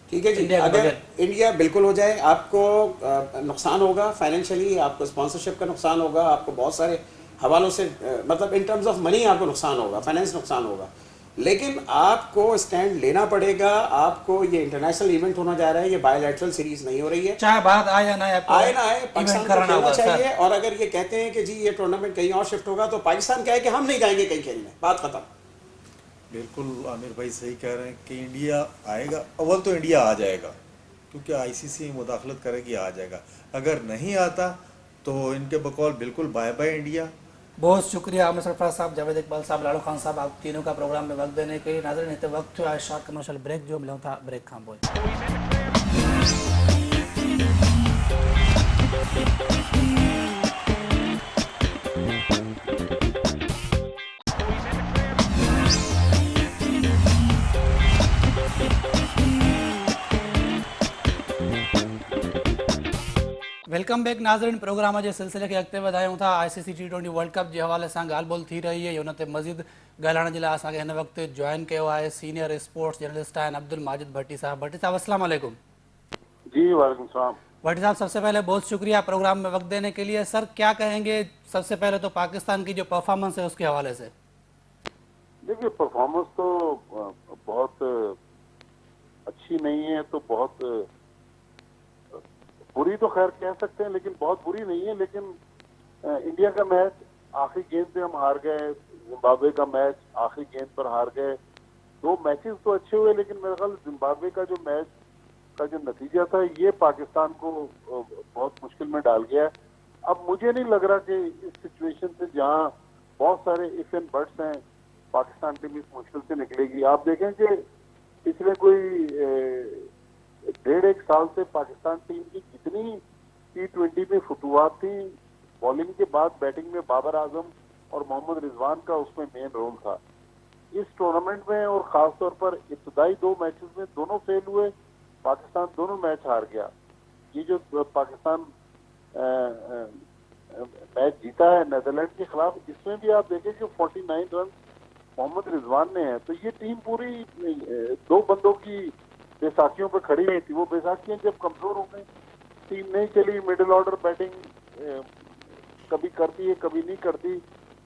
Speaker 2: ठीक है जी।
Speaker 1: इंडिया के
Speaker 2: अगर
Speaker 1: बगैर।
Speaker 2: इंडिया बिल्कुल हो जाए, आपको नुकसान होगा फाइनेंशियली, आपको स्पॉन्सरशिप का नुकसान होगा, आपको बहुत सारे हवालों से मतलब इन टर्म्स ऑफ मनी आपको नुकसान होगा, फाइनेंस नुकसान होगा, लेकिन आपको स्टैंड लेना पड़ेगा। आपको ये इंटरनेशनल इवेंट होना जा रहा है, ये बायोलैटरल सीरीज नहीं हो रही है,
Speaker 1: चाहे भारत आए या ना आए,
Speaker 2: आए ना आए पाकिस्तान को
Speaker 1: कराना
Speaker 2: खेलना
Speaker 1: होगा
Speaker 2: चाहिए। और अगर ये कहते हैं कि जी ये टूर्नामेंट कहीं और शिफ्ट होगा, तो पाकिस्तान कहे कि हम नहीं जाएंगे कहीं खेलने, बात खत्म।
Speaker 3: बिल्कुल आमिर भाई सही कह रहे हैं कि इंडिया आएगा, अव्वल तो इंडिया आ जाएगा क्योंकि आईसीसी मुदाखलत करेगी, आ जाएगा। अगर नहीं आता तो इनके बकौल बिल्कुल बाय बाय इंडिया।
Speaker 1: बहुत शुक्रिया आमिर सरफराज साहब, जावेद इकबाल साहब, लालू खान साहब, आप तीनों का प्रोग्राम में वक्त देने के लिए। नाज़रीन हिते वक्त थियो आहे शॉर्ट कमर्शियल ब्रेक जो मिलूं था ब्रेक खां पोइ। वेलकम बैक नाज़रीन, प्रोग्राम जे सिलसिले खे अॻिते वधायूं था। आईसीसी T20 वर्ल्ड कप जे हवाले सां ॻाल्हि ॿोल थी रही है। उन ते मज़ीद ॻाल्हाइण जे लाइ असांखे हिन वक़्तु जॉइन कयो आहे सीनियर स्पोर्ट्स जर्नलिस्ट आहिनि अब्दुल माजिद भट्टी साहब। भट्टी साहब अस्सलाम वालेकुम।
Speaker 5: जी वालेकुम सलाम।
Speaker 1: भट्टी साहब सबसे पहले बहुत शुक्रिया प्रोग्राम में वक्त देने के लिए। सर क्या कहेंगे सबसे पहले तो पाकिस्तान की जो परफॉर्मेंस है उसके हवाले से?
Speaker 5: देखिए परफॉर्मेंस तो बहुत अच्छी नहीं है, तो बहुत बुरी तो खैर कह सकते हैं, लेकिन बहुत बुरी नहीं है। लेकिन इंडिया का मैच आखिरी गेंद पे हम हार गए, जिम्बाब्वे का मैच आखिरी गेंद पर हार गए। दो मैचेस तो अच्छे हुए, लेकिन मेरे ख्याल जिम्बाब्वे का जो मैच का जो नतीजा था ये पाकिस्तान को बहुत मुश्किल में डाल गया है। अब मुझे नहीं लग रहा कि इस सिचुएशन से जहां बहुत सारे इफ एंड बट्स हैं, पाकिस्तान टीम इस मुश्किल से निकलेगी। आप देखें कि पिछले कोई 1.5 साल से पाकिस्तान टीम की कितनी T20 में फुतुहात थी। बॉलिंग के बाद बैटिंग में बाबर आजम और मोहम्मद रिजवान का उसमें मेन रोल था। इस टूर्नामेंट में और खास तौर पर इब्तदाई 2 मैचेस में दोनों फेल हुए, पाकिस्तान दोनों मैच हार गया। ये जो पाकिस्तान मैच जीता है नीदरलैंड के खिलाफ, इसमें भी आप देखें कि 49 रन मोहम्मद रिजवान ने है। तो ये टीम पूरी 2 बंदों की बैसाखियों पर खड़ी हुई थी। वो बैसाखियां जब कमजोर हो गई, टीम नहीं चली, मिडिल ऑर्डर बैटिंग कभी करती है कभी नहीं करती।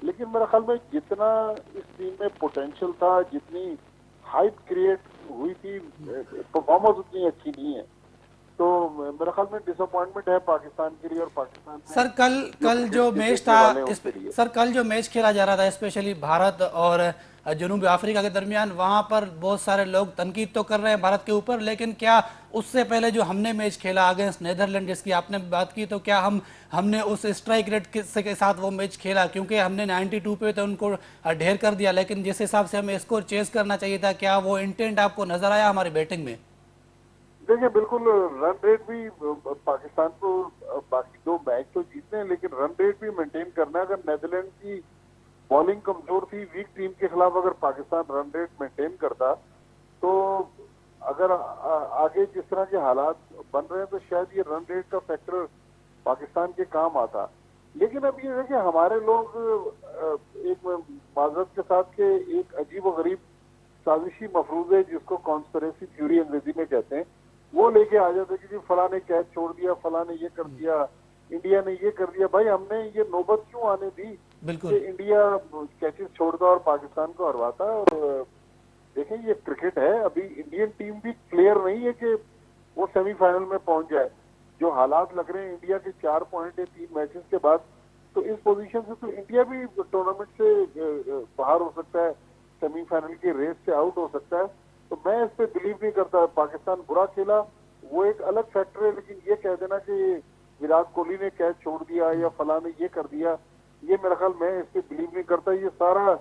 Speaker 5: लेकिन मेरे ख्याल में जितना इस टीम में पोटेंशियल था, जितनी हाइप क्रिएट हुई थी, परफॉर्मेंस उतनी अच्छी नहीं है। तो मेरे ख्याल में डिसअपॉइंटमेंट है पाकिस्तान के लिए। और पाकिस्तान
Speaker 1: सर कल जो मैच था, सर कल जो मैच खेला जा रहा था स्पेशली भारत और जनूबी अफ्रीका के दरमियान, वहां पर बहुत सारे लोग तनकीद तो कर रहे हैं भारत के ऊपर, लेकिन क्या उससे पहले जो हमने मैच खेला अगेंस्ट नेदरलैंड जिसकी आपने बात की, तो क्या हमने उस स्ट्राइक रेट के साथ वो मैच खेला? क्योंकि हमने 92 पे तो उनको ढेर कर दिया, लेकिन जिस हिसाब से हमें स्कोर चेस करना चाहिए था, क्या वो इंटेंट आपको नजर आया हमारी बैटिंग में?
Speaker 5: देखिए बिल्कुल रन रेट भी पाकिस्तान को बाकी 2 मैच तो जीतने हैं, लेकिन रन रेट भी मेंटेन करना है। अगर नेदरलैंड की बॉलिंग कमजोर थी, वीक टीम के खिलाफ अगर पाकिस्तान रन रेट मेंटेन करता, तो अगर आगे जिस तरह के हालात बन रहे हैं तो शायद ये रन रेट का फैक्टर पाकिस्तान के काम आता। लेकिन अब ये देखिए हमारे लोग एक माजरत के साथ के एक अजीब व गरीब साजिशी मफरूज जिसको कॉन्स्पिरेसी थ्योरी अंग्रेजी में कहते हैं, वो लेके आ जाते कि जी फला ने कैच छोड़ दिया, फला ने ये कर दिया, इंडिया ने ये कर दिया। भाई हमने ये नौबत क्यों आने दी कि इंडिया कैचेस छोड़ता और पाकिस्तान को हरवाता? और देखें ये क्रिकेट है, अभी इंडियन टीम भी प्लेयर नहीं है कि वो सेमीफाइनल में पहुंच जाए। जो हालात लग रहे हैं इंडिया के 4 पॉइंट है 3 मैचेस के बाद, तो इस पोजीशन से तो इंडिया भी टूर्नामेंट से बाहर हो सकता है, सेमीफाइनल की रेस से आउट हो सकता है। तो मैं इस पे बिलीव नहीं करता। पाकिस्तान बुरा खेला वो एक अलग फैक्टर है, लेकिन ये कह देना कि विराट कोहली ने कैच छोड़ दिया या फला ने ये कर दिया, ये मेरा ख्याल, मैं इस पे बिलीव नहीं करता। ये सारा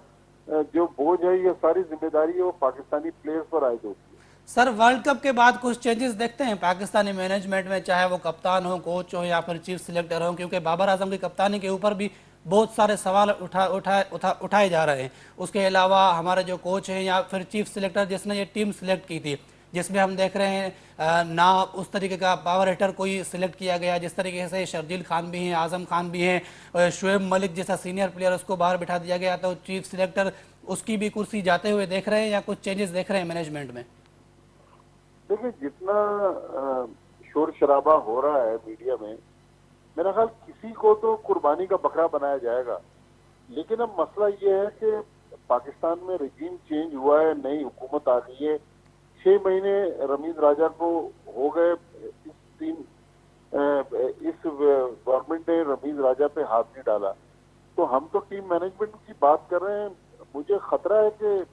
Speaker 5: जो बोझ है, ये सारी जिम्मेदारी है वो पाकिस्तानी प्लेयर्स पर आयद होती है।
Speaker 1: सर वर्ल्ड कप के बाद कुछ चेंजेस देखते हैं पाकिस्तानी मैनेजमेंट में, चाहे वो कप्तान हो, कोच हो या फिर चीफ सिलेक्टर हो, क्योंकि बाबर आजम की कप्तानी के ऊपर भी बहुत सारे सवाल उठाए जा रहे हैं। उसके अलावा हमारे जो कोच हैं या फिर चीफ सिलेक्टर जिसने ये टीम सिलेक्ट की थी, जिसमें हम देख रहे हैं ना उस तरीके का पावर हिटर कोई सिलेक्ट किया गया जिस तरीके से शर्जील खान भी हैं, आजम खान भी हैं, शुएब मलिक जैसा सीनियर प्लेयर उसको बाहर बिठा दिया गया, तो चीफ सिलेक्टर उसकी भी कुर्सी जाते हुए देख रहे हैं या कुछ चेंजेस देख रहे हैं मैनेजमेंट में?
Speaker 5: देखिए, जितना शोर शराबा हो रहा है मीडिया में, मेरा ख्याल किसी को तो कुर्बानी का बकरा बनाया जाएगा। लेकिन अब मसला ये है कि पाकिस्तान में रजीम चेंज हुआ है, नई हुकूमत आ गई है, 6 महीने रमीज राजा को हो गए। इस गवर्नमेंट ने रमीज राजा पे हाथ नहीं डाला, तो हम तो टीम मैनेजमेंट की बात कर रहे हैं। मुझे खतरा है कि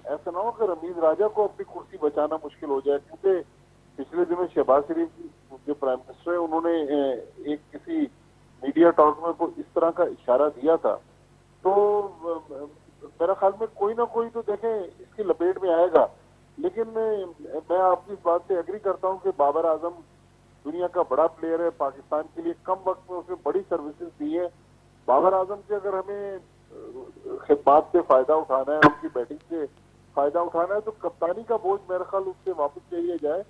Speaker 5: ऐसा ना हो कि रमीज राजा को अपनी कुर्सी बचाना मुश्किल हो जाए, क्योंकि पिछले दिनों शहबाज शरीफ जो प्राइम मिनिस्टर है, उन्होंने एक किसी मीडिया टॉक में को इस तरह का इशारा दिया था। तो मेरा ख्याल में कोई ना कोई तो देखें इसकी लपेट में आएगा। लेकिन मैं आपकी इस बात से एग्री करता हूं कि बाबर आजम दुनिया का बड़ा प्लेयर है, पाकिस्तान के लिए कम वक्त में उसने बड़ी सर्विसेज दी है। बाबर आजम से अगर हमें खिदमत से फायदा उठाना है, उनकी बैटिंग से फायदा उठाना है, तो कप्तानी का बोझ मेरे ख्याल उससे वापस ले लिया जाए।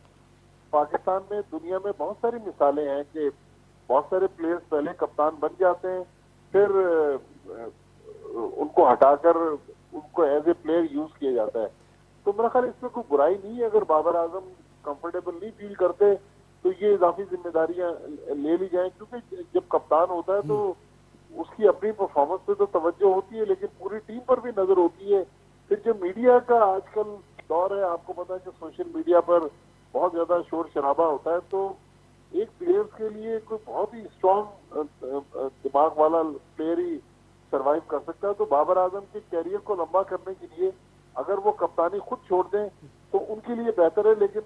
Speaker 5: पाकिस्तान में, दुनिया में बहुत सारी मिसालें हैं कि बहुत सारे प्लेयर्स पहले कप्तान बन जाते हैं, फिर उनको हटाकर उनको एज ए प्लेयर यूज किया जाता है। तो मेरा ख्याल इसमें कोई बुराई नहीं है। अगर बाबर आजम कंफर्टेबल नहीं फील करते तो ये इजाफी जिम्मेदारियां ले ली जाएं, क्योंकि जब कप्तान होता है तो उसकी अपनी परफॉर्मेंस पे तो तवज्जो होती है, लेकिन पूरी टीम पर भी नजर होती है। फिर जो मीडिया का आजकल दौर है, आपको पता है कि सोशल मीडिया पर बहुत ज्यादा शोर शराबा होता है, तो एक प्लेयर्स के लिए कोई बहुत ही स्ट्रॉन्ग दिमाग वाला प्लेयर ही सरवाइव कर सकता है। तो बाबर आजम के कैरियर को लंबा करने के लिए अगर वो कप्तानी खुद छोड़ दें तो उनके लिए बेहतर है। लेकिन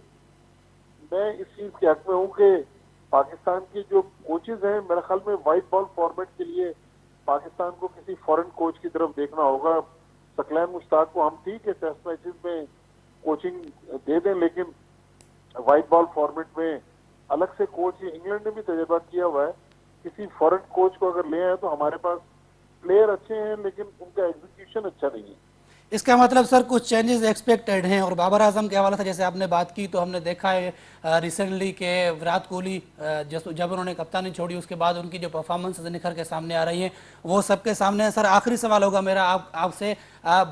Speaker 5: मैं इस चीज के हक में हूं कि पाकिस्तान के जो कोचेज हैं, मेरे ख्याल में व्हाइट बॉल फॉर्मेट के लिए पाकिस्तान को किसी फॉरेन कोच की तरफ देखना होगा। सकलैन मुश्ताक को हम ठीक है टेस्ट मैचेस में कोचिंग दे दें, लेकिन व्हाइट बॉल फॉर्मेट में अलग से कोच, इंग्लैंड ने भी तजुर्बा किया हुआ है, किसी फॉरेन कोच को अगर ले आए तो हमारे पास प्लेयर अच्छे हैं लेकिन उनका एग्जीक्यूशन अच्छा नहीं है।
Speaker 1: इसका मतलब सर कुछ चेंजेस एक्सपेक्टेड हैं। और बाबर आजम के हवाले से जैसे आपने बात की, तो हमने देखा है रिसेंटली के विराट कोहली जब उन्होंने कप्तानी छोड़ी उसके बाद उनकी जो परफॉर्मेंस निखर के सामने आ रही हैं वो सबके सामने है। सर आखिरी सवाल होगा मेरा आपसे,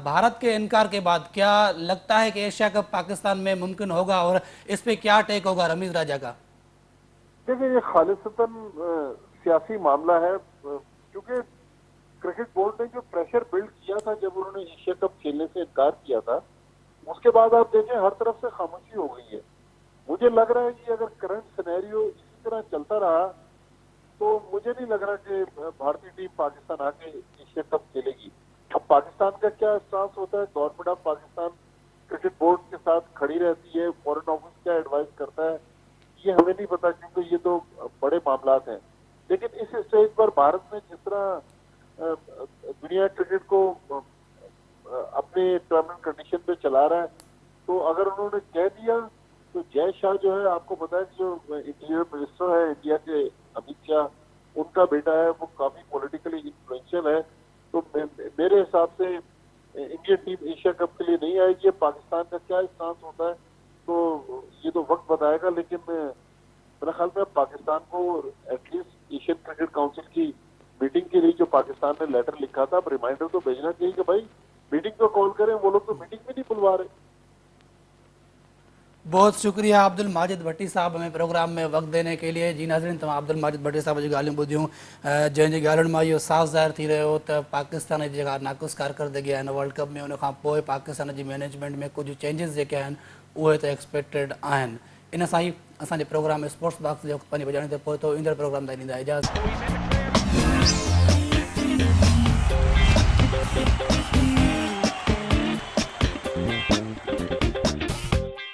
Speaker 1: भारत के इनकार के बाद क्या लगता है कि एशिया कप पाकिस्तान में मुमकिन होगा, और इस पर क्या टेक होगा रमीज राजा का?
Speaker 5: देखिए, ये खालिसतन सियासी मामला है, क्योंकि क्रिकेट बोर्ड ने जो प्रेशर बिल्ड किया था जब उन्होंने एशिया कप खेलने से इनकार किया था, उसके बाद आप देखें हर तरफ से खामोशी हो गई है। मुझे लग रहा है कि अगर करंट सिनेरियो इसी तरह चलता रहा तो मुझे नहीं लग रहा कि भारतीय टीम पाकिस्तान आके एशिया कप खेलेगी। अब पाकिस्तान का क्या स्टांस होता है, government of Pakistan cricket board के साथ खड़ी रहती है, फॉरेन ऑफिस क्या एडवाइस करता है, ये हमें नहीं पता, क्योंकि ये तो बड़े मामलात हैं। लेकिन इस स्टेज पर भारत में जिस तरह दुनिया क्रिकेट को अपने टर्म एंड कंडीशन पे चला रहा है, तो अगर उन्होंने कह दिया तो जय शाह जो है, आपको पता है कि जो इंटीरियर मिनिस्टर है इंडिया के, अमित शाह, उनका बेटा है, वो काफी पॉलिटिकली इन्फ्लुएंशियल है। तो मेरे हिसाब से इंडियन टीम एशिया कप के लिए नहीं आएगी। पाकिस्तान का क्या स्टांस होता है तो ये तो वक्त बताएगा, लेकिन मेरा ख्याल में पाकिस्तान को एटलीस्ट एशियन क्रिकेट काउंसिल की मीटिंग के लिए जो पाकिस्तान ने लेटर लिखा था, अब रिमाइंडर तो भेजना चाहिए कि भाई मीटिंग को कॉल करें। वो लोग तो मीटिंग भी नहीं बुलवा रहे।
Speaker 1: बहुत शुक्रिया अब्दुल माजिद भट्टी साहब हमें प्रोग्राम में वक्त देने के लिए। जी नाज़रीन, तमाम अब्दुल माजिद भट्टी साहब जी ॻाल्हियूं ॿुधियूं जंहिंजी ॻाल्हियुनि मां इहो साफ़ ज़ाहिर थी रहियो त पाकिस्तान जी जेका नाक़ुस कारकर्दगी आहिनि वर्ल्ड कप में, उनखां पोइ पाकिस्तान जी मैनेजमेंट में कुझु चेंजिस जेके आहिनि उहे त एक्सपेक्टेड आहिनि। इन सां ई असांजे प्रोग्राम स्पोर्ट्स बॉक्स जो 5 बजे ते पहुतो। ईंदड़ प्रोग्राम ताईं ॾींदा इजाज़त।